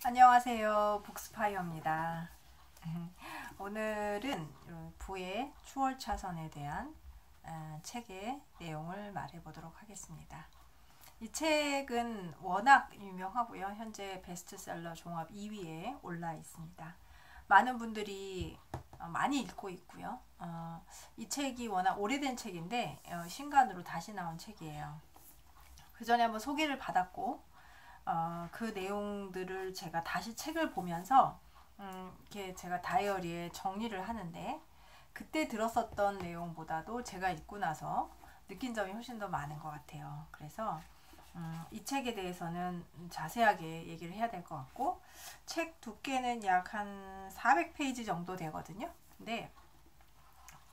안녕하세요. 북스파이어입니다. 오늘은 부의 추월차선에 대한 책의 내용을 말해보도록 하겠습니다. 이 책은 워낙 유명하고요. 현재 베스트셀러 종합 2위에 올라 있습니다. 많은 분들이 많이 읽고 있고요. 이 책이 워낙 오래된 책인데 신간으로 다시 나온 책이에요. 그 전에 한번 소개를 받았고 그 내용들을 제가 다시 책을 보면서 이렇게 제가 다이어리에 정리를 하는데 그때 들었었던 내용보다도 제가 읽고 나서 느낀 점이 훨씬 더 많은 것 같아요. 그래서 이 책에 대해서는 자세하게 얘기를 해야 될 것 같고 책 두께는 약 한 400페이지 정도 되거든요. 근데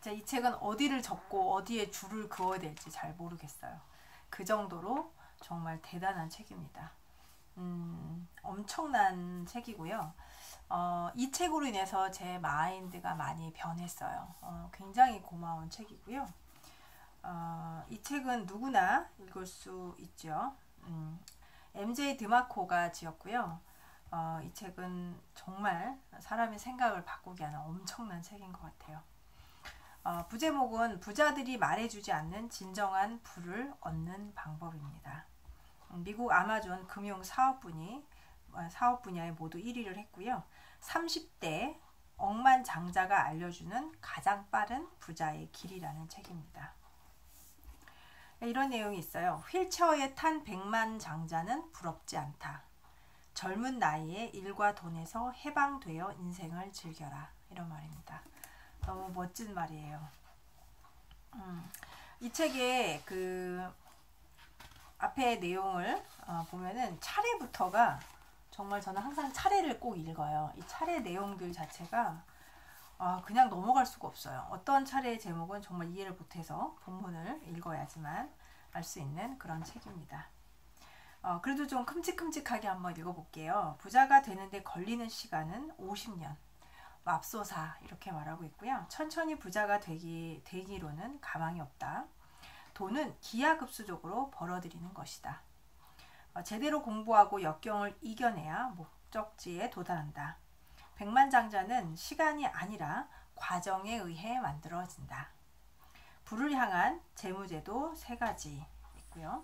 이 책은 어디를 접고 어디에 줄을 그어야 될지 잘 모르겠어요. 그 정도로 정말 대단한 책입니다. 엄청난 책이고요. 이 책으로 인해서 제 마인드가 많이 변했어요. 굉장히 고마운 책이고요. 이 책은 누구나 읽을 수 있죠. MJ 드마코가 지었고요. 이 책은 정말 사람의 생각을 바꾸게 하는 엄청난 책인 것 같아요. 부제목은 부자들이 말해주지 않는 진정한 부를 얻는 방법입니다. 미국 아마존 금융 사업 분야에 모두 1위를 했고요. 30대 억만장자가 알려주는 가장 빠른 부자의 길이라는 책입니다. 이런 내용이 있어요. 휠체어에 탄 백만장자는 부럽지 않다. 젊은 나이에 일과 돈에서 해방되어 인생을 즐겨라. 이런 말입니다. 너무 멋진 말이에요. 이 책의 앞에 내용을 보면은 차례부터가 정말 저는 항상 차례를 꼭 읽어요. 이 차례 내용들 자체가 그냥 넘어갈 수가 없어요. 어떤 차례의 제목은 정말 이해를 못해서 본문을 읽어야지만 알 수 있는 그런 책입니다. 그래도 좀 큼직큼직하게 한번 읽어볼게요. 부자가 되는데 걸리는 시간은 50년. 맙소사 이렇게 말하고 있고요. 천천히 부자가 되기로는 가망이 없다. 돈은 기하급수적으로 벌어들이는 것이다. 제대로 공부하고 역경을 이겨내야 목적지에 도달한다. 백만장자는 시간이 아니라 과정에 의해 만들어진다. 부를 향한 재무제도 3가지 있고요.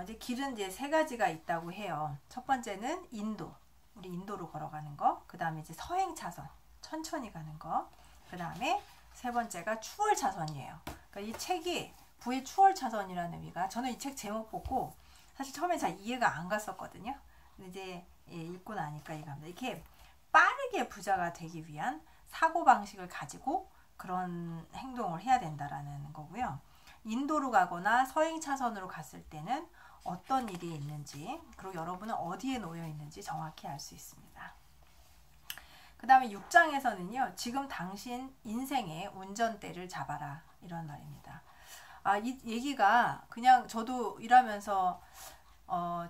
이제 길은 이제 3가지가 있다고 해요. 첫 번째는 우리 인도로 걸어가는 거. 그 다음에 이제 서행차선, 천천히 가는 거. 그 다음에 3번째가 추월차선이에요. 그러니까 이 책이 부의 추월차선이라는 의미가, 저는 이 책 제목 보고 사실 처음에 잘 이해가 안 갔었거든요. 근데 이제 읽고 나니까 이해갑니다. 이렇게 빠르게 부자가 되기 위한 사고방식을 가지고 그런 행동을 해야 된다라는 거고요. 인도로 가거나 서행차선으로 갔을 때는 어떤 일이 있는지, 그리고 여러분은 어디에 놓여 있는지 정확히 알 수 있습니다. 그 다음에 6장에서는요. 지금 당신 인생의 운전대를 잡아라. 이런 말입니다. 이 얘기가 그냥 저도 일하면서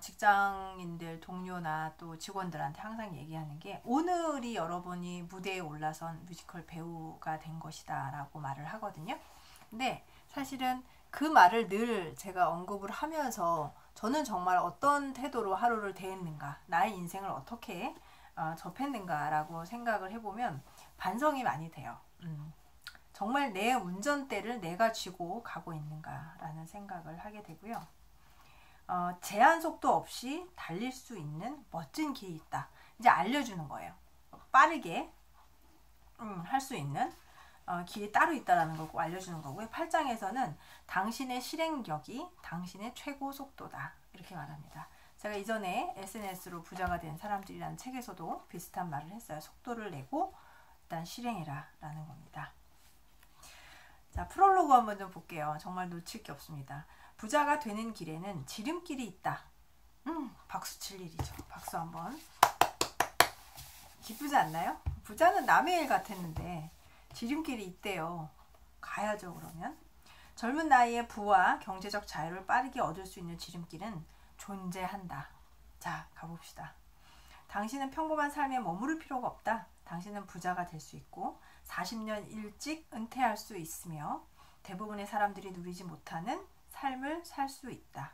직장인들, 동료나 또 직원들한테 항상 얘기하는 게, 오늘이 여러분이 무대에 올라선 뮤지컬 배우가 된 것이다 라고 말을 하거든요. 근데 사실은 그 말을 늘 제가 언급을 하면서 저는 정말 어떤 태도로 하루를 대했는가, 나의 인생을 어떻게 접했는가 라고 생각을 해보면 반성이 많이 돼요. 정말 내 운전대를 내가 쥐고 가고 있는가 라는 생각을 하게 되고요. 제한 속도 없이 달릴 수 있는 멋진 길이 있다. 이제 알려주는 거예요. 빠르게 할 수 있는 길이 따로 있다라는 걸 꼭 알려주는 거고요. 8장에서는 당신의 실행력이 당신의 최고 속도다. 이렇게 말합니다. 제가 이전에 SNS로 부자가 된 사람들이라는 책에서도 비슷한 말을 했어요. 속도를 내고 일단 실행해라 라는 겁니다. 자, 프롤로그 한번 좀 볼게요. 정말 놓칠 게 없습니다. 부자가 되는 길에는 지름길이 있다. 박수 칠 일이죠. 박수 한번. 기쁘지 않나요? 부자는 남의 일 같았는데 지름길이 있대요. 가야죠, 그러면. 젊은 나이에 부와 경제적 자유를 빠르게 얻을 수 있는 지름길은 존재한다. 자, 가봅시다. 당신은 평범한 삶에 머무를 필요가 없다. 당신은 부자가 될 수 있고 40년 일찍 은퇴할 수 있으며 대부분의 사람들이 누리지 못하는 삶을 살 수 있다.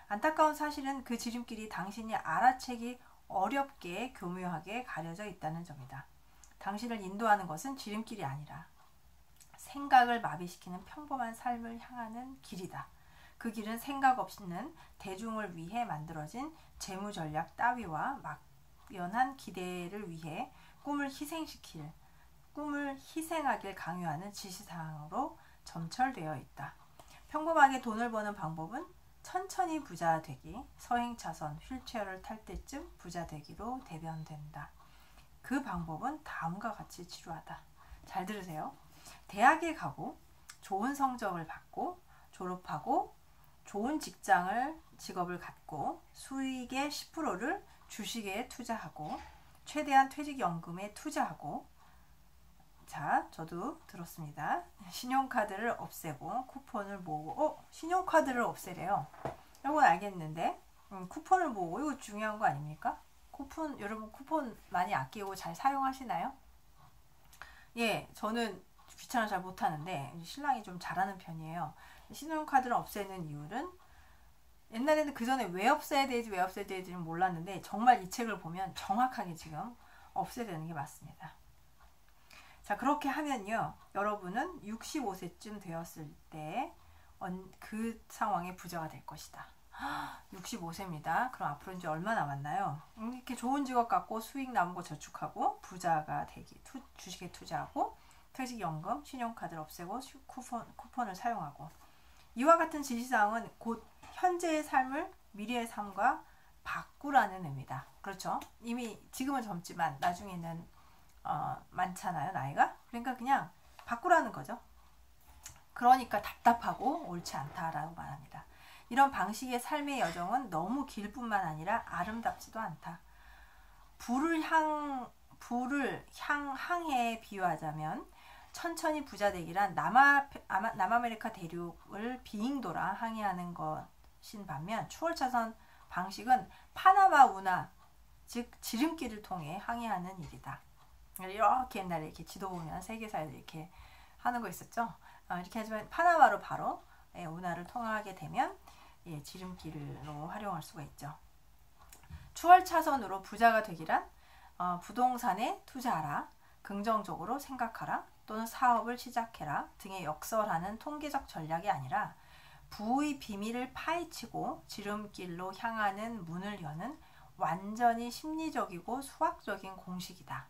안타까운 사실은 그 지름길이 당신이 알아채기 어렵게 교묘하게 가려져 있다는 점이다. 당신을 인도하는 것은 지름길이 아니라 생각을 마비시키는 평범한 삶을 향하는 길이다. 그 길은 생각 없이는 대중을 위해 만들어진 재무 전략 따위와 막연한 기대를 위해 꿈을 희생하길 강요하는 지시사항으로 점철되어 있다. 평범하게 돈을 버는 방법은 천천히 부자 되기, 서행차선, 휠체어를 탈 때쯤 부자 되기로 대변된다. 그 방법은 다음과 같이 지루하다. 잘 들으세요. 대학에 가고 좋은 성적을 받고 졸업하고 좋은 직업을 갖고 수익의 10%를 주식에 투자하고 최대한 퇴직연금에 투자하고, 자, 저도 들었습니다. 신용카드를 없애고 쿠폰을 모으고, 신용카드를 없애래요. 이건 알겠는데, 쿠폰을 모으고, 이거 중요한 거 아닙니까? 여러분 쿠폰 많이 아끼고 잘 사용하시나요? 예, 저는 귀찮아 잘 못하는데 신랑이 좀 잘하는 편이에요. 신용카드를 없애는 이유는, 옛날에는 그 전에 왜 없애야 되지는 몰랐는데 정말 이 책을 보면 정확하게 지금 없애야 되는 게 맞습니다. 자, 그렇게 하면요, 여러분은 65세쯤 되었을 때 그 상황에 부자가 될 것이다. 65세입니다. 그럼 앞으로 이제 얼마 남았나요? 이렇게 좋은 직업 갖고 수익 남은 거 저축하고 부자가 되기, 주식에 투자하고 퇴직연금, 신용카드를 없애고 쿠폰을 사용하고, 이와 같은 지시사항은 곧 현재의 삶을 미래의 삶과 바꾸라는 의미다. 그렇죠? 이미 지금은 젊지만 나중에는 많잖아요, 나이가. 그러니까 그냥 바꾸라는 거죠. 그러니까 답답하고 옳지 않다라고 말합니다. 이런 방식의 삶의 여정은 너무 길 뿐만 아니라 아름답지도 않다. 불을 향해 비유하자면 천천히 부자 되기란 남아메리카 대륙을 빙 돌아 항해하는 것인 반면, 추월차선 방식은 파나마 운하, 즉 지름길을 통해 항해하는 일이다. 이렇게 옛날에 이렇게 지도 보면 세계사에 이렇게 하는 거 있었죠. 이렇게 하지만 파나마로 바로 운하를 통하게 되면 지름길로 활용할 수가 있죠. 추월차선으로 부자가 되기란 부동산에 투자하라, 긍정적으로 생각하라, 또는 사업을 시작해라 등의 역설하는 통계적 전략이 아니라 부의 비밀을 파헤치고 지름길로 향하는 문을 여는 완전히 심리적이고 수학적인 공식이다.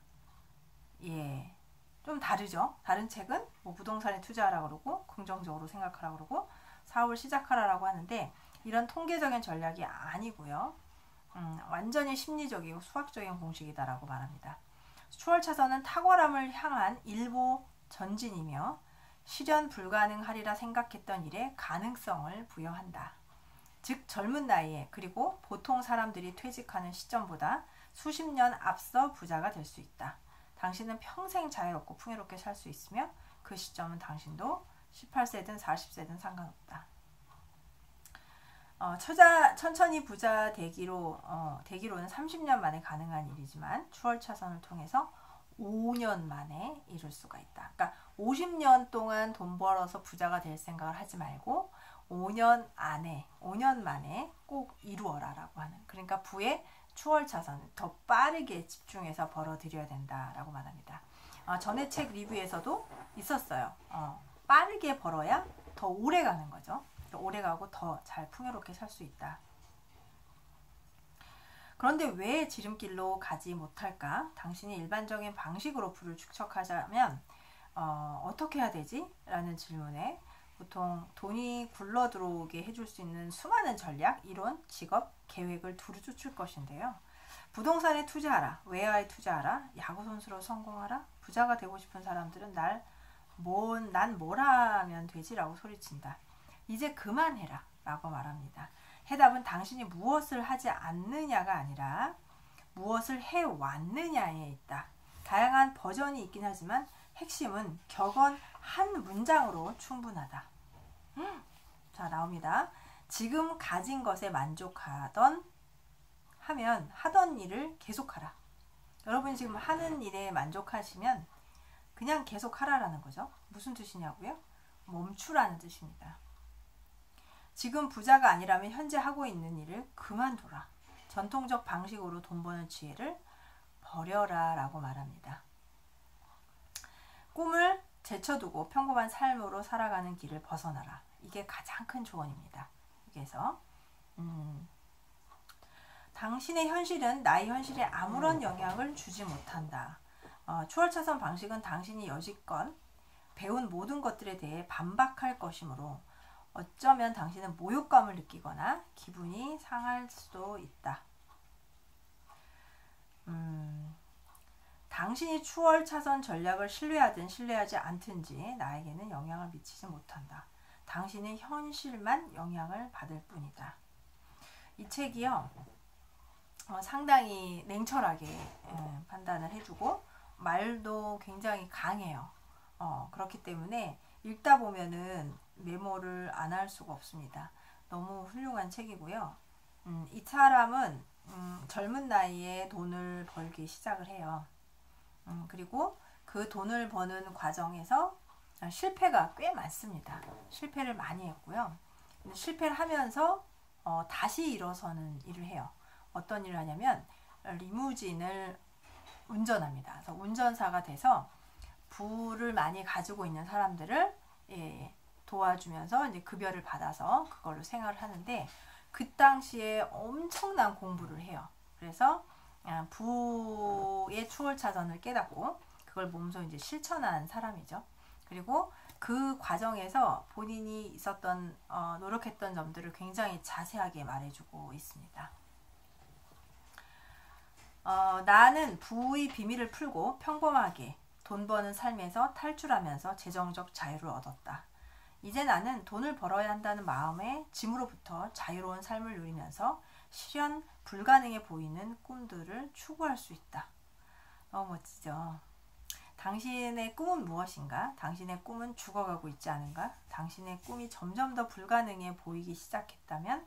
예, 좀 다르죠. 다른 책은 뭐 부동산에 투자하라 그러고 긍정적으로 생각하라 그러고 사업을 시작하라라고 하는데, 이런 통계적인 전략이 아니고요. 완전히 심리적이고 수학적인 공식이다라고 말합니다. 추월차선은 탁월함을 향한 일보 전진이며 실현 불가능하리라 생각했던 일에 가능성을 부여한다. 즉 젊은 나이에, 그리고 보통 사람들이 퇴직하는 시점보다 수십 년 앞서 부자가 될 수 있다. 당신은 평생 자유롭고 풍요롭게 살 수 있으며 그 시점은 당신도 18세든 40세든 상관없다. 천천히 부자 되기로는 30년 만에 가능한 일이지만 추월차선을 통해서 5년 만에 이룰 수가 있다. 그러니까 50년 동안 돈 벌어서 부자가 될 생각을 하지 말고 5년 만에 꼭 이루어라라고 하는, 그러니까 부의 추월차선, 더 빠르게 집중해서 벌어들여야 된다라고 말합니다. 전에 책 리뷰에서도 있었어요. 빠르게 벌어야 더 오래 가는 거죠. 오래 가고 더 잘 풍요롭게 살 수 있다. 그런데 왜 지름길로 가지 못할까? 당신이 일반적인 방식으로 부를 축적하자면 어떻게 해야 되지? 라는 질문에 보통 돈이 굴러 들어오게 해줄 수 있는 수많은 전략, 이론, 직업, 계획을 두루 쫓을 것인데요. 부동산에 투자하라, 외화에 투자하라, 야구선수로 성공하라, 부자가 되고 싶은 사람들은 난 뭘 하면 되지? 라고 소리친다. 이제 그만해라 라고 말합니다. 해답은 당신이 무엇을 하지 않느냐가 아니라 무엇을 해왔느냐에 있다. 다양한 버전이 있긴 하지만 핵심은 격언 한 문장으로 충분하다. 자, 나옵니다. 지금 가진 것에 만족하던 일을 계속하라. 여러분이 지금 하는 일에 만족하시면 그냥 계속하라라는 거죠. 무슨 뜻이냐고요? 멈추라는 뜻입니다. 지금 부자가 아니라면 현재 하고 있는 일을 그만둬라. 전통적 방식으로 돈 버는 지혜를 버려라 라고 말합니다. 꿈을 제쳐두고 평범한 삶으로 살아가는 길을 벗어나라. 이게 가장 큰 조언입니다. 여기에서 당신의 현실은 나의 현실에 아무런 영향을 주지 못한다. 추월차선 방식은 당신이 여지껏 배운 모든 것들에 대해 반박할 것이므로 어쩌면 당신은 모욕감을 느끼거나 기분이 상할 수도 있다. 당신이 추월차선 전략을 신뢰하든 신뢰하지 않든지 나에게는 영향을 미치지 못한다. 당신의 현실만 영향을 받을 뿐이다. 이 책이요, 상당히 냉철하게 판단을 해주고 말도 굉장히 강해요. 그렇기 때문에 읽다 보면은 메모를 안 할 수가 없습니다. 너무 훌륭한 책이고요. 이 사람은 젊은 나이에 돈을 벌기 시작을 해요. 그리고 그 돈을 버는 과정에서 실패가 꽤 많습니다. 실패를 많이 했고요. 실패를 하면서 다시 일어서는 일을 해요. 어떤 일을 하냐면 리무진을 운전합니다. 그래서 운전사가 돼서 부를 많이 가지고 있는 사람들을 도와주면서 이제 급여를 받아서 그걸로 생활을 하는데, 그 당시에 엄청난 공부를 해요. 그래서 부의 추월차선을 깨닫고 그걸 몸소 이제 실천한 사람이죠. 그리고 그 과정에서 본인이 있었던 노력했던 점들을 굉장히 자세하게 말해주고 있습니다. 나는 부의 비밀을 풀고 평범하게 돈 버는 삶에서 탈출하면서 재정적 자유를 얻었다. 이제 나는 돈을 벌어야 한다는 마음의 짐으로부터 자유로운 삶을 누리면서 실현 불가능해 보이는 꿈들을 추구할 수 있다. 너무 멋지죠? 당신의 꿈은 무엇인가? 당신의 꿈은 죽어가고 있지 않은가? 당신의 꿈이 점점 더 불가능해 보이기 시작했다면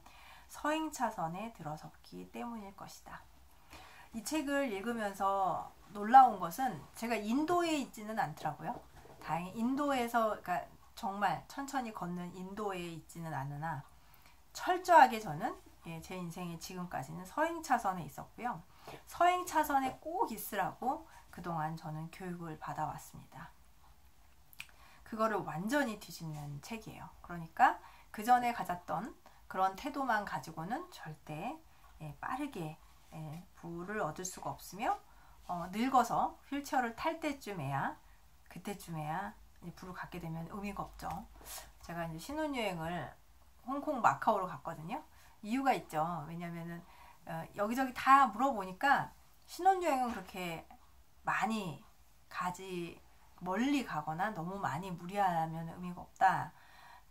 서행차선에 들어섰기 때문일 것이다. 이 책을 읽으면서 놀라운 것은 제가 인도에 있지는 않더라고요. 다행히 인도에서, 그러니까 정말 천천히 걷는 인도에 있지는 않으나 철저하게 저는 제 인생의 지금까지는 서행차선에 있었고요. 서행차선에 꼭 있으라고 그동안 저는 교육을 받아왔습니다. 그거를 완전히 뒤집는 책이에요. 그러니까 그 전에 가졌던 그런 태도만 가지고는 절대 빠르게 부를 얻을 수가 없으며, 늙어서 휠체어를 탈 때쯤에야, 그때쯤에야 부를 갖게 되면 의미가 없죠. 제가 이제 신혼여행을 홍콩 마카오로 갔거든요. 이유가 있죠. 왜냐면은 여기저기 다 물어보니까 신혼여행은 그렇게 많이 멀리 가거나 너무 많이 무리하면 의미가 없다.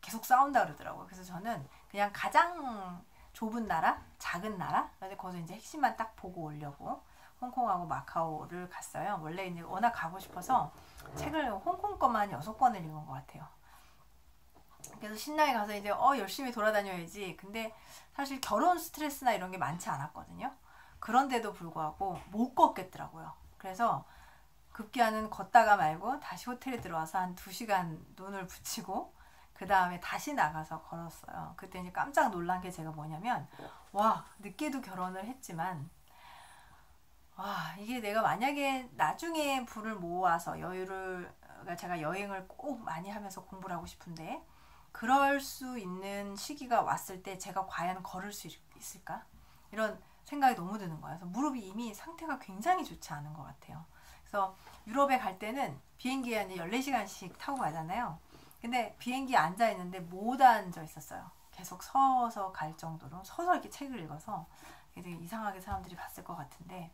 계속 싸운다 그러더라고요. 그래서 저는 그냥 가장 좁은 나라, 작은 나라, 거기서 이제 핵심만 딱 보고 오려고 홍콩하고 마카오를 갔어요. 원래 이제 워낙 가고 싶어서 책을 홍콩 것만 6권을 읽은 것 같아요. 그래서 신나게 가서 이제 열심히 돌아다녀야지. 근데 사실 결혼 스트레스나 이런 게 많지 않았거든요. 그런데도 불구하고 못 걷겠더라고요. 그래서 급기야는 걷다가 말고 다시 호텔에 들어와서 한 2시간 눈을 붙이고 그 다음에 다시 나가서 걸었어요. 그때 이제 깜짝 놀란 게 제가 뭐냐면, 와, 늦게도 결혼을 했지만, 와, 이게 내가 만약에 나중에 부를 모아서 그러니까 제가 여행을 꼭 많이 하면서 공부를 하고 싶은데, 그럴 수 있는 시기가 왔을 때 제가 과연 걸을 수 있을까? 이런 생각이 너무 드는 거예요. 그래서 무릎이 이미 상태가 굉장히 좋지 않은 것 같아요. 그래서 유럽에 갈 때는 비행기에 14시간씩 타고 가잖아요. 근데 비행기에 앉아 있는데 못 앉아 있었어요. 계속 서서 갈 정도로, 서서 이렇게 책을 읽어서 되게 이상하게 사람들이 봤을 것 같은데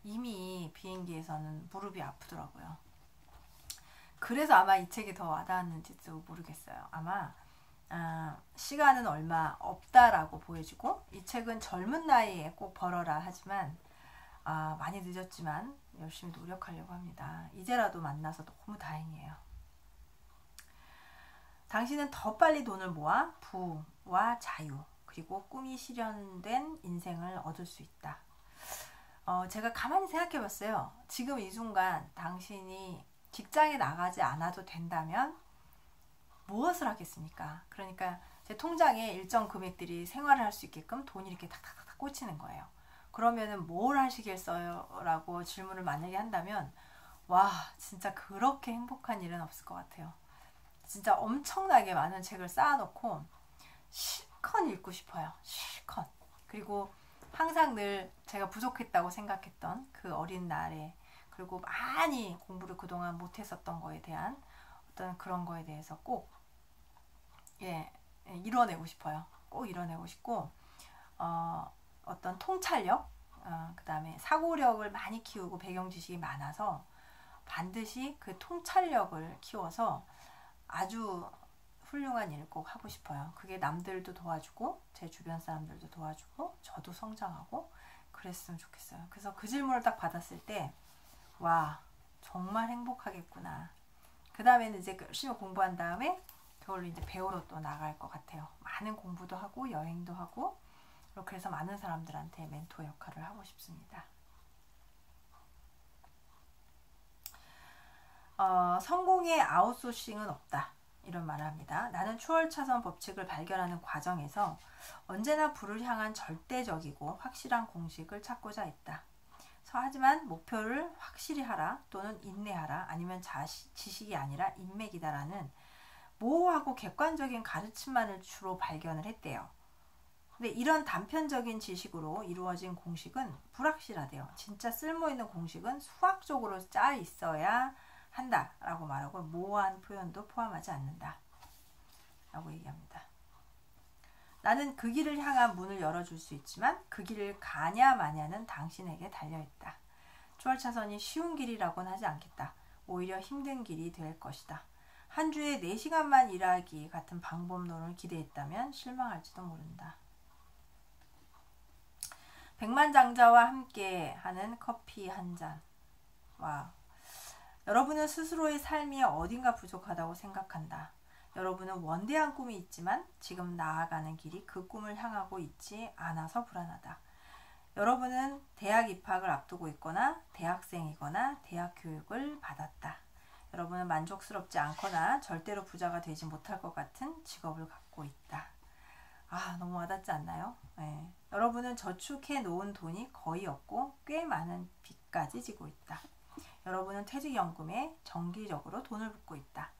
이미 비행기에서는 무릎이 아프더라고요. 그래서 아마 이 책이 더 와닿았는지도 모르겠어요. 아마 시간은 얼마 없다라고 보여지고, 이 책은 젊은 나이에 꼭 벌어라 하지만 많이 늦었지만 열심히 노력하려고 합니다. 이제라도 만나서 너무 다행이에요. 당신은 더 빨리 돈을 모아 부와 자유, 그리고 꿈이 실현된 인생을 얻을 수 있다. 제가 가만히 생각해 봤어요. 지금 이 순간 당신이 직장에 나가지 않아도 된다면 무엇을 하겠습니까? 그러니까 제 통장에 일정 금액들이 생활을 할 수 있게끔 돈이 이렇게 탁탁탁 꽂히는 거예요. 그러면은 뭘 하시겠어요? 라고 질문을 만약에 한다면 와 진짜 그렇게 행복한 일은 없을 것 같아요. 진짜 엄청나게 많은 책을 쌓아놓고 실컷 읽고 싶어요. 실컷. 그리고 항상 늘 제가 부족했다고 생각했던 그 어린 날에 그리고 많이 공부를 그동안 못했었던 거에 대한 어떤 그런 거에 대해서 꼭 이뤄내고 싶어요. 꼭 이뤄내고 싶고 어떤 통찰력 그 다음에 사고력을 많이 키우고 배경 지식이 많아서 반드시 그 통찰력을 키워서 아주 훌륭한 일을 꼭 하고 싶어요. 그게 남들도 도와주고 제 주변 사람들도 도와주고 저도 성장하고 그랬으면 좋겠어요. 그래서 그 질문을 딱 받았을 때 와 정말 행복하겠구나. 그 다음에는 이제 열심히 공부한 다음에 그걸로 이제 배우러 또 나갈 것 같아요. 많은 공부도 하고 여행도 하고 그렇게 해서 많은 사람들한테 멘토 역할을 하고 싶습니다. 성공의 아웃소싱은 없다. 이런 말을 합니다. 나는 추월차선 법칙을 발견하는 과정에서 언제나 부를 향한 절대적이고 확실한 공식을 찾고자 했다. 하지만 목표를 확실히 하라 또는 인내하라 아니면 지식이 아니라 인맥이다라는 모호하고 객관적인 가르침만을 주로 발견을 했대요. 근데 이런 단편적인 지식으로 이루어진 공식은 불확실하대요. 진짜 쓸모있는 공식은 수학적으로 짜 있어야 한다라고 말하고 모호한 표현도 포함하지 않는다 라고 얘기합니다. 나는 그 길을 향한 문을 열어줄 수 있지만 그 길을 가냐 마냐는 당신에게 달려있다. 추월차선이 쉬운 길이라고는 하지 않겠다. 오히려 힘든 길이 될 것이다. 한 주에 4시간만 일하기 같은 방법론을 기대했다면 실망할지도 모른다. 백만장자와 함께 하는 커피 한 잔. 와. 여러분은 스스로의 삶이 어딘가 부족하다고 생각한다. 여러분은 원대한 꿈이 있지만 지금 나아가는 길이 그 꿈을 향하고 있지 않아서 불안하다. 여러분은 대학 입학을 앞두고 있거나 대학생이거나 대학 교육을 받았다. 여러분은 만족스럽지 않거나 절대로 부자가 되지 못할 것 같은 직업을 갖고 있다. 아, 너무 와닿지 않나요? 네. 여러분은 저축해 놓은 돈이 거의 없고 꽤 많은 빚까지 지고 있다. 여러분은 퇴직연금에 정기적으로 돈을 붓고 있다.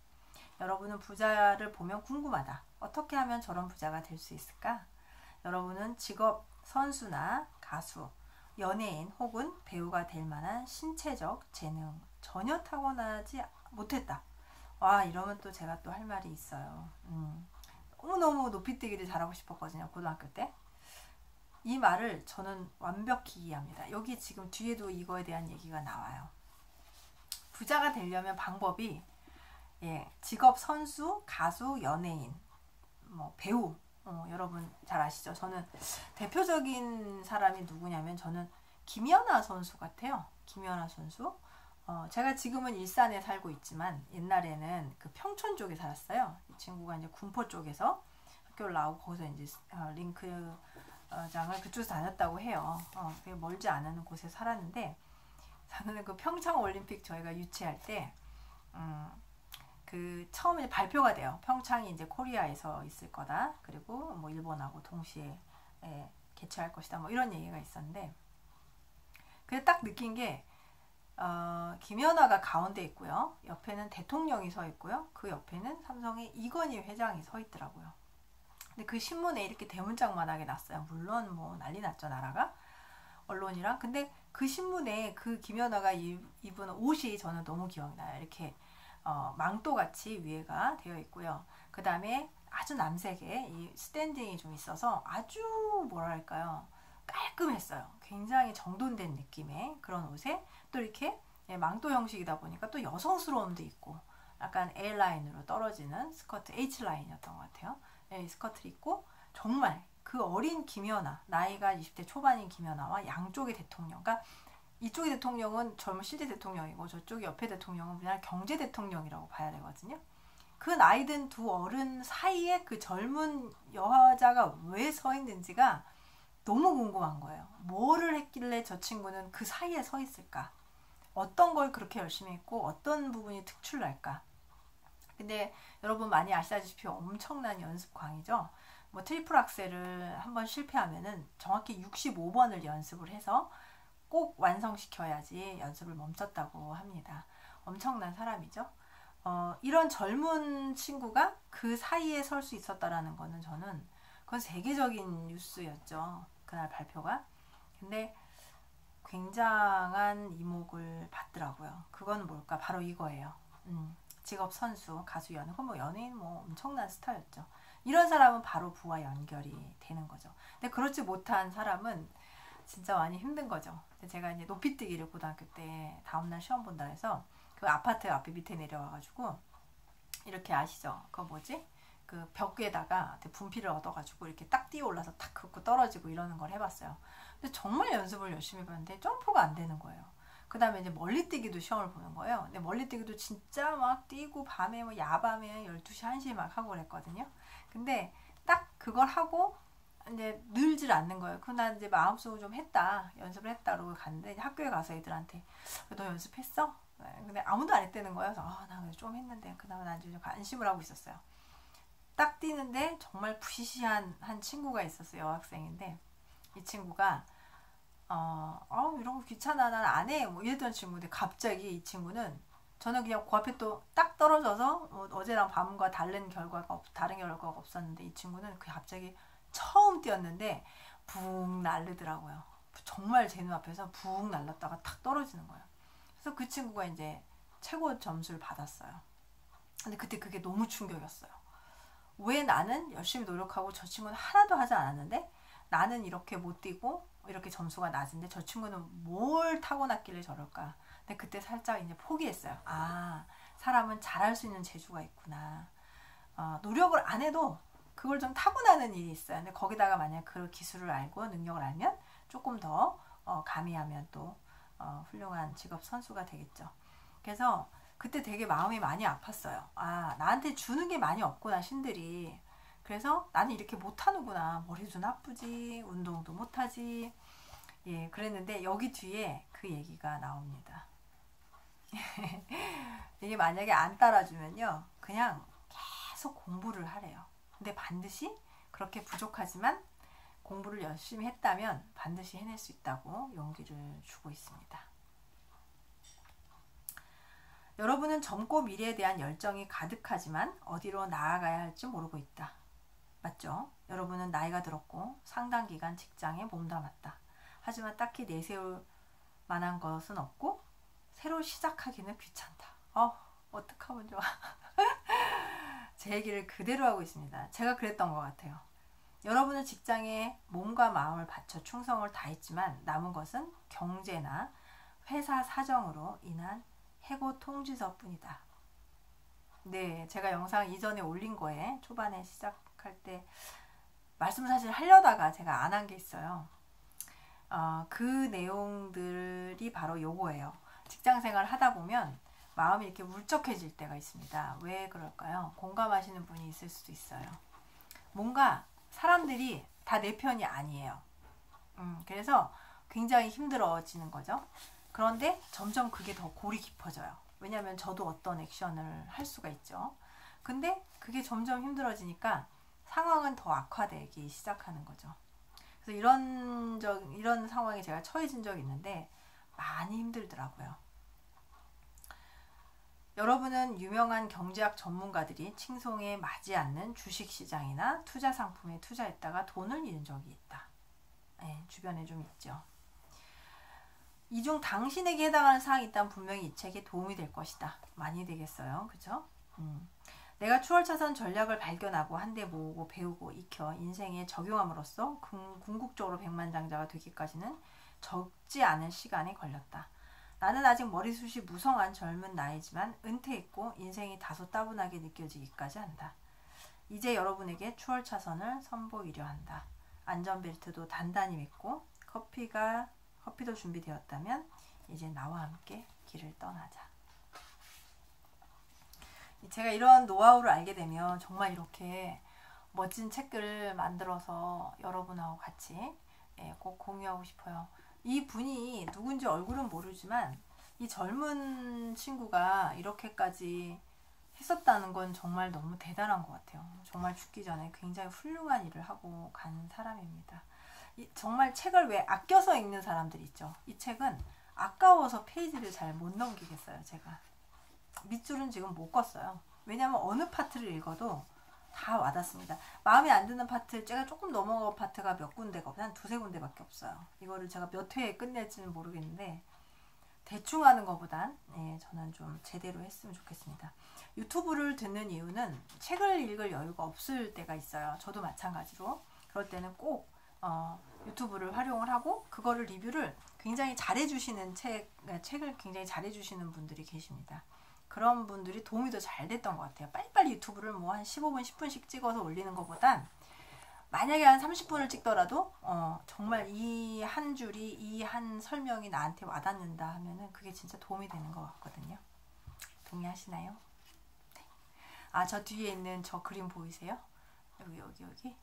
여러분은 부자를 보면 궁금하다. 어떻게 하면 저런 부자가 될 수 있을까? 여러분은 직업 선수나 가수, 연예인 혹은 배우가 될 만한 신체적 재능 전혀 타고나지 못했다. 와, 이러면 또 제가 또 할 말이 있어요. 너무너무 높이뛰기를 잘하고 싶었거든요. 고등학교 때. 이 말을 저는 완벽히 이해합니다. 여기 지금 뒤에도 이거에 대한 얘기가 나와요. 부자가 되려면 방법이 직업 선수, 가수, 연예인, 배우 여러분 잘 아시죠? 저는 대표적인 사람이 누구냐면 저는 김연아 선수 같아요. 김연아 선수. 제가 지금은 일산에 살고 있지만 옛날에는 그 평촌 쪽에 살았어요. 이 친구가 이제 군포 쪽에서 학교를 나오고 거기서 이제 링크장을 그쪽에서 다녔다고 해요. 되게 멀지 않은 곳에 살았는데 저는 그 평창 올림픽 저희가 유치할 때 그 처음에 발표가 돼요. 평창이 이제 코리아에서 있을 거다. 그리고 뭐 일본하고 동시에 개최할 것이다. 뭐 이런 얘기가 있었는데 그때 딱 느낀 게 김연아가 가운데 있고요. 옆에는 대통령이 서 있고요. 그 옆에는 삼성의 이건희 회장이 서 있더라고요. 근데 그 신문에 이렇게 대문짝만하게 났어요. 물론 뭐 난리 났죠, 나라가. 언론이랑. 근데 그 신문에 그 김연아가 입은 옷이 저는 너무 기억나요. 이렇게 망토같이 위에가 되어 있고요. 그 다음에 아주 남색의 이 스탠딩이 좀 있어서 아주 뭐랄까요, 깔끔했어요. 굉장히 정돈된 느낌의 그런 옷에 또 이렇게 망토 형식이다 보니까 또 여성스러움도 있고 약간 A라인으로 떨어지는 스커트, H라인이었던 것 같아요. 스커트를 입고 정말 그 어린 김연아, 나이가 20대 초반인 김연아와 양쪽의 대통령, 그러니까 이쪽의 대통령은 젊은 실제 대통령이고 저쪽의 옆에 대통령은 그냥 경제 대통령이라고 봐야 되거든요. 그 나이든 두 어른 사이에 그 젊은 여자가 왜 서 있는지가 너무 궁금한 거예요. 뭐를 했길래 저 친구는 그 사이에 서 있을까? 어떤 걸 그렇게 열심히 했고 어떤 부분이 특출날까? 근데 여러분 많이 아시다시피 엄청난 연습광이죠. 뭐 트리플 악셀을 한번 실패하면은 정확히 65번을 연습을 해서 꼭 완성시켜야지 연습을 멈췄다고 합니다. 엄청난 사람이죠. 이런 젊은 친구가 그 사이에 설 수 있었다라는 거는 저는 그건 세계적인 뉴스였죠. 그날 발표가. 근데 굉장한 이목을 받더라고요. 그건 뭘까? 바로 이거예요. 직업 선수, 가수, 연예인, 뭐 연예인 뭐 엄청난 스타였죠. 이런 사람은 바로 부와 연결이 되는 거죠. 근데 그렇지 못한 사람은 진짜 많이 힘든 거죠. 제가 이제 높이뛰기를 고등학교 때 다음날 시험 본다 해서 그 아파트 앞에 밑에 내려와가지고 이렇게 아시죠? 그거 뭐지? 그 벽 위에다가 분필을 얻어가지고 이렇게 딱 뛰어 올라서 탁 긋고 떨어지고 이러는 걸 해봤어요. 근데 정말 연습을 열심히 해봤는데 점프가 안 되는 거예요. 그 다음에 이제 멀리뛰기도 시험을 보는 거예요. 근데 멀리뛰기도 진짜 막 뛰고 밤에 뭐 야밤에 12시, 1시에 막 하고 그랬거든요. 근데 딱 그걸 하고 이제 늘질 않는 거예요. 그럼 난 이제 마음속으로 좀 했다. 연습을 했다. 그러고 갔는데 학교에 가서 애들한테 너 연습했어? 근데 아무도 안 했다는 거예요. 그래서 나 좀 했는데 그다음에 난 좀 안심을 하고 있었어요. 딱 뛰는데 정말 부시시한 한 친구가 있었어요. 여학생인데 이 친구가 이런 거 귀찮아 난 안 해 뭐 이랬던 친구인데 갑자기 이 친구는 저는 그냥 그 앞에 또 딱 떨어져서 어제랑 밤과 다른 결과가 없었는데 이 친구는 그 갑자기 처음 뛰었는데 붕 날르더라고요. 정말 제 눈앞에서 붕 날랐다가 탁 떨어지는 거예요. 그래서 그 친구가 이제 최고 점수를 받았어요. 근데 그때 그게 너무 충격이었어요. 왜 나는 열심히 노력하고 저 친구는 하나도 하지 않았는데 나는 이렇게 못 뛰고 이렇게 점수가 낮은데 저 친구는 뭘 타고났길래 저럴까. 근데 그때 살짝 이제 포기했어요. 사람은 잘할 수 있는 재주가 있구나. 노력을 안 해도 그걸 좀 타고나는 일이 있어요. 근데 거기다가 만약 그 기술을 알고 능력을 알면 조금 더 가미하면 또 훌륭한 직업 선수가 되겠죠. 그래서 그때 되게 마음이 많이 아팠어요. 나한테 주는 게 많이 없구나 신들이. 그래서 나는 이렇게 못하는구나. 머리도 나쁘지 운동도 못하지. 예, 그랬는데 여기 뒤에 그 얘기가 나옵니다. 이게 만약에 안 따라주면요 그냥 계속 공부를 하래요. 근데 반드시 그렇게 부족하지만 공부를 열심히 했다면 반드시 해낼 수 있다고 용기를 주고 있습니다. 여러분은 젊고 미래에 대한 열정이 가득하지만 어디로 나아가야 할지 모르고 있다. 맞죠? 여러분은 나이가 들었고 상당 기간 직장에 몸담았다. 하지만 딱히 내세울 만한 것은 없고 새로 시작하기는 귀찮다. 어떡하면 좋아. 제 얘기를 그대로 하고 있습니다. 제가 그랬던 것 같아요. 여러분은 직장에 몸과 마음을 바쳐 충성을 다했지만 남은 것은 경제나 회사 사정으로 인한 해고 통지서뿐이다. 네, 제가 영상 이전에 올린 거에 초반에 시작할 때 말씀 사실 하려다가 제가 안 한 게 있어요. 그 내용들이 바로 요거예요. 직장생활 하다 보면 마음이 이렇게 울적해질 때가 있습니다. 왜 그럴까요? 공감하시는 분이 있을 수도 있어요. 뭔가 사람들이 다 내 편이 아니에요. 그래서 굉장히 힘들어지는 거죠. 그런데 점점 그게 더 골이 깊어져요. 왜냐하면 저도 어떤 액션을 할 수가 있죠. 근데 그게 점점 힘들어지니까 상황은 더 악화되기 시작하는 거죠. 그래서 이런 상황에 제가 처해진 적이 있는데 많이 힘들더라고요. 여러분은 유명한 경제학 전문가들이 칭송에 맞지 않는 주식시장이나 투자 상품에 투자했다가 돈을 잃은 적이 있다. 네, 주변에 좀 있죠. 이 중 당신에게 해당하는 사항이 있다면 분명히 이 책에 도움이 될 것이다. 많이 되겠어요. 그죠? 내가 추월차선 전략을 발견하고 한데 모으고 배우고 익혀 인생에 적용함으로써 궁극적으로 백만장자가 되기까지는 적지 않은 시간이 걸렸다. 나는 아직 머리숱이 무성한 젊은 나이지만 은퇴했고 인생이 다소 따분하게 느껴지기까지 한다. 이제 여러분에게 추월차선을 선보이려 한다. 안전벨트도 단단히 맸고 커피도 준비되었다면 이제 나와 함께 길을 떠나자. 제가 이런 노하우를 알게 되면 정말 이렇게 멋진 책들을 만들어서 여러분하고 같이 꼭 공유하고 싶어요. 이 분이 누군지 얼굴은 모르지만 이 젊은 친구가 이렇게까지 했었다는 건 정말 너무 대단한 것 같아요. 정말 죽기 전에 굉장히 훌륭한 일을 하고 간 사람입니다. 정말 책을 왜 아껴서 읽는 사람들 있죠. 이 책은 아까워서 페이지를 잘 못 넘기겠어요. 제가 밑줄은 지금 못 껐어요. 왜냐하면 어느 파트를 읽어도 다 와닿습니다. 마음에 안 드는 파트, 제가 조금 넘어간 파트가 몇 군데가 없어요. 한 두세 군데밖에 없어요. 이거를 제가 몇 회에 끝낼지는 모르겠는데 대충 하는 것보단 저는 좀 제대로 했으면 좋겠습니다. 유튜브를 듣는 이유는 책을 읽을 여유가 없을 때가 있어요. 저도 마찬가지로. 그럴 때는 꼭 유튜브를 활용을 하고 그거를 리뷰를 굉장히 잘해주시는 책을 굉장히 잘해주시는 분들이 계십니다. 그런 분들이 도움이 더 잘 됐던 것 같아요. 빨리빨리 유튜브를 뭐 한 15분, 10분씩 찍어서 올리는 것보단 만약에 한 30분을 찍더라도 정말 이 한 줄이, 이 한 설명이 나한테 와닿는다 하면은 그게 진짜 도움이 되는 것 같거든요. 동의하시나요? 네. 아, 저 뒤에 있는 저 그림 보이세요? 여기.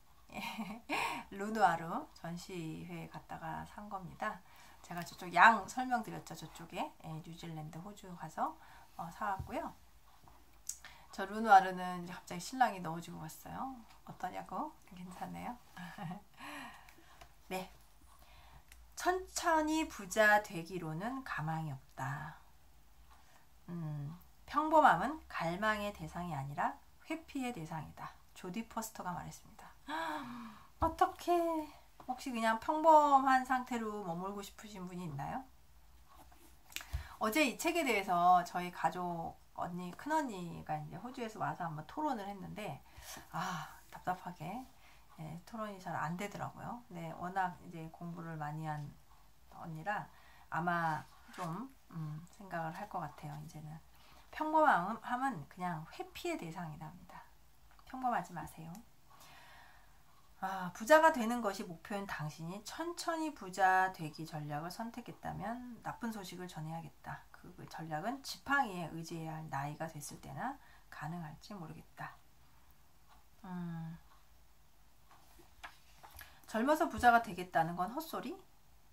루누아르 전시회에 갔다가 산 겁니다. 제가 저쪽 양 설명드렸죠. 저쪽에 뉴질랜드, 호주 가서 사왔고요. 저 루누아르는 갑자기 신랑이 넣어주고 갔어요. 어떠냐고? 괜찮네요. 네. 천천히 부자 되기로는 가망이 없다. 평범함은 갈망의 대상이 아니라 회피의 대상이다. 조디 포스터가 말했습니다. 어떻게 혹시 그냥 평범한 상태로 머물고 싶으신 분이 있나요? 어제 이 책에 대해서 저희 가족 언니, 큰언니가 이제 호주에서 와서 한번 토론을 했는데 답답하게 토론이 잘 안 되더라고요. 네, 워낙 이제 공부를 많이 한 언니라 아마 좀 생각을 할 것 같아요. 이제는 평범함은 그냥 회피의 대상이랍니다. 평범하지 마세요. 부자가 되는 것이 목표인 당신이 천천히 부자 되기 전략을 선택했다면 나쁜 소식을 전해야겠다. 그 전략은 지팡이에 의지해야 할 나이가 됐을 때나 가능할지 모르겠다. 젊어서 부자가 되겠다는 건 헛소리?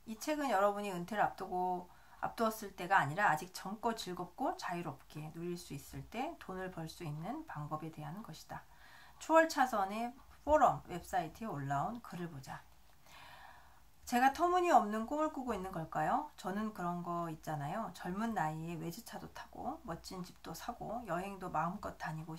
이 책은 여러분이 은퇴를 앞두었을 때가 아니라 아직 젊고 즐겁고 자유롭게 누릴 수 있을 때 돈을 벌 수 있는 방법에 대한 것이다. 초월차선의 포럼 웹사이트에 올라온 글을 보자. 제가 터무니없는 꿈을 꾸고 있는 걸까요? 저는 그런 거 있잖아요. 젊은 나이에 외제차도 타고 멋진 집도 사고 여행도 마음껏 다니고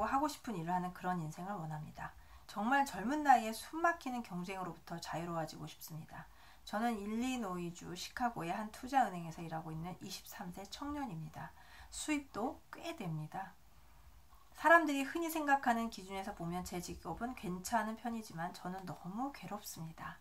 하고 싶은 일을 하는 그런 인생을 원합니다. 정말 젊은 나이에 숨막히는 경쟁으로부터 자유로워지고 싶습니다. 저는 일리노이주 시카고의 한 투자은행에서 일하고 있는 23세 청년입니다. 수입도 꽤 됩니다. 사람들이 흔히 생각하는 기준에서 보면 제 직업은 괜찮은 편이지만 저는 너무 괴롭습니다.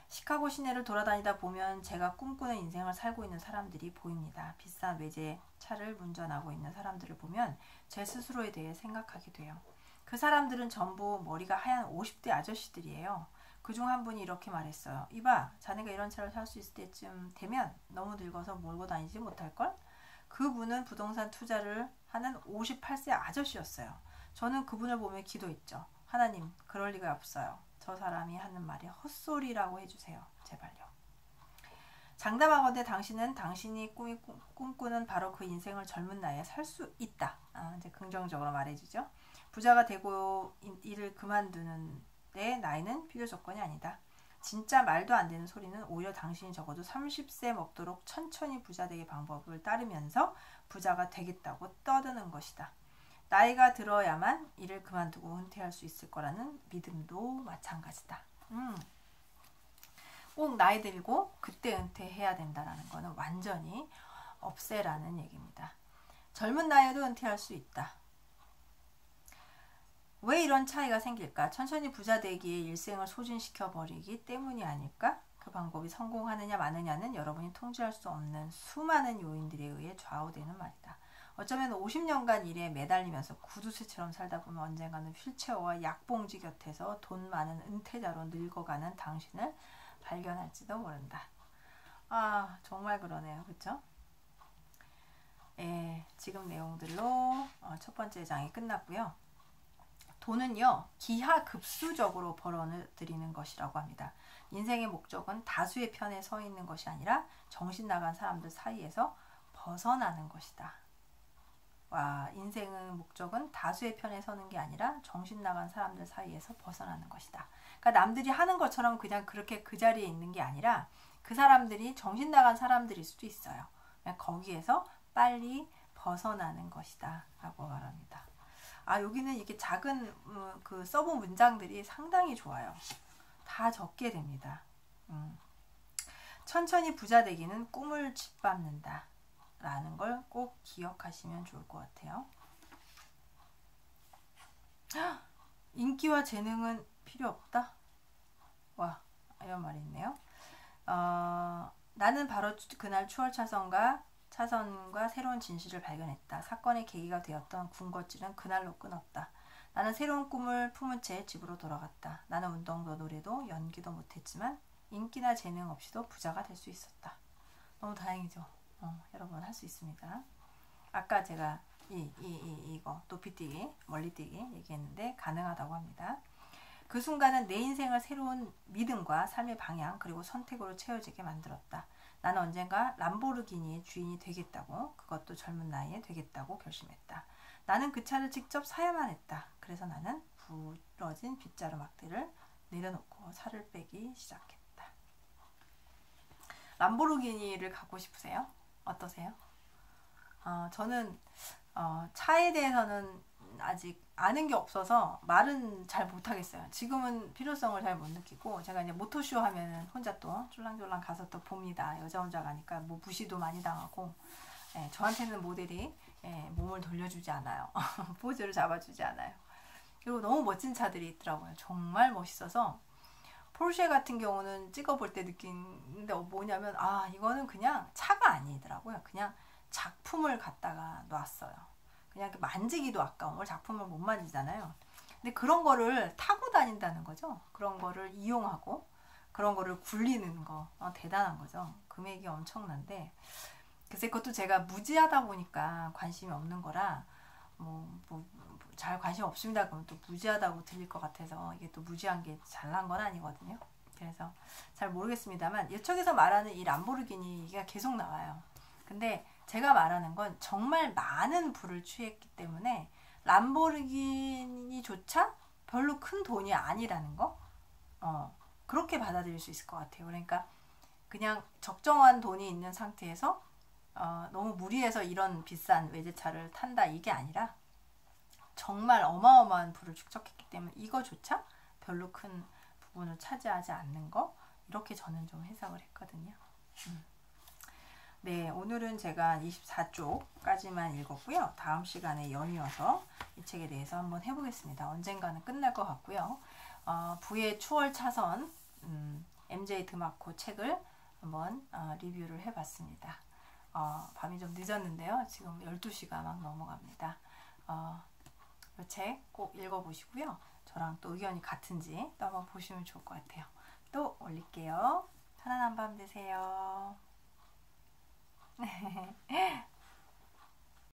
시카고 시내를 돌아다니다 보면 제가 꿈꾸는 인생을 살고 있는 사람들이 보입니다. 비싼 외제차를 운전하고 있는 사람들을 보면 제 스스로에 대해 생각하게 돼요. 그 사람들은 전부 머리가 하얀 50대 아저씨들이에요. 그중 한 분이 이렇게 말했어요. 이봐, 자네가 이런 차를 살 수 있을 때쯤 되면 너무 늙어서 몰고 다니지 못할걸? 그분은 부동산 투자를 하는 58세 아저씨였어요. 저는 그분을 보며 기도했죠. 하나님, 그럴 리가 없어요. 저 사람이 하는 말이 헛소리라고 해주세요. 제발요. 장담하건대 당신은 당신이 꿈꾸는 바로 그 인생을 젊은 나이에 살 수 있다. 이제 긍정적으로 말해주죠. 부자가 되고 일을 그만두는 데 나이는 필요 조건이 아니다. 진짜 말도 안 되는 소리는 오히려 당신이 적어도 30세 먹도록 천천히 부자 되기 방법을 따르면서 부자가 되겠다고 떠드는 것이다. 나이가 들어야만 일을 그만두고 은퇴할 수 있을 거라는 믿음도 마찬가지다. 꼭 나이 들고 그때 은퇴해야 된다라는 거는 완전히 없애라는 얘기입니다. 젊은 나이에도 은퇴할 수 있다. 왜 이런 차이가 생길까? 천천히 부자 되기에 일생을 소진시켜 버리기 때문이 아닐까? 그 방법이 성공하느냐 마느냐는 여러분이 통제할 수 없는 수많은 요인들에 의해 좌우되는 말이다. 어쩌면 50년간 일에 매달리면서 구두쇠처럼 살다 보면 언젠가는 휠체어와 약봉지 곁에서 돈 많은 은퇴자로 늙어가는 당신을 발견할지도 모른다. 정말 그러네요. 그렇죠? 지금 내용들로 첫 번째 장이 끝났고요. 돈은요, 기하급수적으로 벌어들이는 것이라고 합니다. 인생의 목적은 다수의 편에 서 있는 것이 아니라 정신 나간 사람들 사이에서 벗어나는 것이다. 와, 인생은 목적은 다수의 편에 서는 게 아니라 정신 나간 사람들 사이에서 벗어나는 것이다. 그러니까 남들이 하는 것처럼 그냥 그렇게 그 자리에 있는 게 아니라 그 사람들이 정신 나간 사람들일 수도 있어요. 그냥 거기에서 빨리 벗어나는 것이다 라고 말합니다. 아, 여기는 이렇게 작은 그 서브 문장들이 상당히 좋아요. 다 적게 됩니다. 천천히 부자 되기는 꿈을 짓밟는다 라는 걸 꼭 기억하시면 좋을 것 같아요. 인기와 재능은 필요 없다? 와, 이런 말이 있네요. 나는 바로 그날 추월 차선과 새로운 진실을 발견했다. 사건의 계기가 되었던 군것질은 그날로 끊었다. 나는 새로운 꿈을 품은 채 집으로 돌아갔다. 나는 운동도 노래도 연기도 못했지만 인기나 재능 없이도 부자가 될 수 있었다. 너무 다행이죠. 여러분 할 수 있습니다. 아까 제가 이거 높이뛰기, 멀리뛰기 얘기했는데 가능하다고 합니다. 그 순간은 내 인생을 새로운 믿음과 삶의 방향 그리고 선택으로 채워지게 만들었다. 나는 언젠가 람보르기니의 주인이 되겠다고, 그것도 젊은 나이에 되겠다고 결심했다. 나는 그 차를 직접 사야만 했다. 그래서 나는 부러진 빗자루막들을 내려놓고 살을 빼기 시작했다. 람보르기니를 갖고 싶으세요? 어떠세요? 저는 차에 대해서는 아직 아는 게 없어서 말은 잘 못하겠어요. 지금은 필요성을 잘 못 느끼고, 제가 이제 모토쇼 하면은 혼자 또 쫄랑쫄랑 가서 또 봅니다. 여자 혼자 가니까 뭐 무시도 많이 당하고, 저한테는 모델이 몸을 돌려주지 않아요. 포즈를 잡아주지 않아요. 그리고 너무 멋진 차들이 있더라고요. 정말 멋있어서 포르쉐 같은 경우는 찍어볼 때 느끼는데 뭐냐면 이거는 그냥 차가 아니더라고요. 그냥 작품을 갖다가 놨어요. 그냥 만지기도 아까운 걸, 작품을 못 만지잖아요. 근데 그런 거를 타고 다닌다는 거죠. 그런 거를 이용하고 그런 거를 굴리는 거 대단한 거죠. 금액이 엄청난데, 글쎄 그것도 제가 무지하다 보니까 관심이 없는 거라 잘 관심 없습니다 그러면 또 무지하다고 들릴 것 같아서, 이게 또 무지한 게 잘난 건 아니거든요. 그래서 잘 모르겠습니다만 이쪽에서 말하는 이 람보르기니가 계속 나와요. 근데 제가 말하는 건 정말 많은 부를 취했기 때문에 람보르기니조차 별로 큰 돈이 아니라는 거, 그렇게 받아들일 수 있을 것 같아요. 그러니까 그냥 적정한 돈이 있는 상태에서 너무 무리해서 이런 비싼 외제차를 탄다 이게 아니라 정말 어마어마한 부를 축적했기 때문에 이거조차 별로 큰 부분을 차지하지 않는 거, 이렇게 저는 좀 해석을 했거든요. 네, 오늘은 제가 24쪽까지만 읽었고요. 다음 시간에 연이어서 이 책에 대해서 한번 해보겠습니다. 언젠가는 끝날 것 같고요. 부의 추월 차선 MJ 드마코 책을 한번 리뷰를 해봤습니다. 밤이 좀 늦었는데요. 지금 12시가 막 넘어갑니다. 이 책 꼭 읽어보시고요. 저랑 또 의견이 같은지 또 한번 보시면 좋을 것 같아요. 또 올릴게요. 편안한 밤 되세요.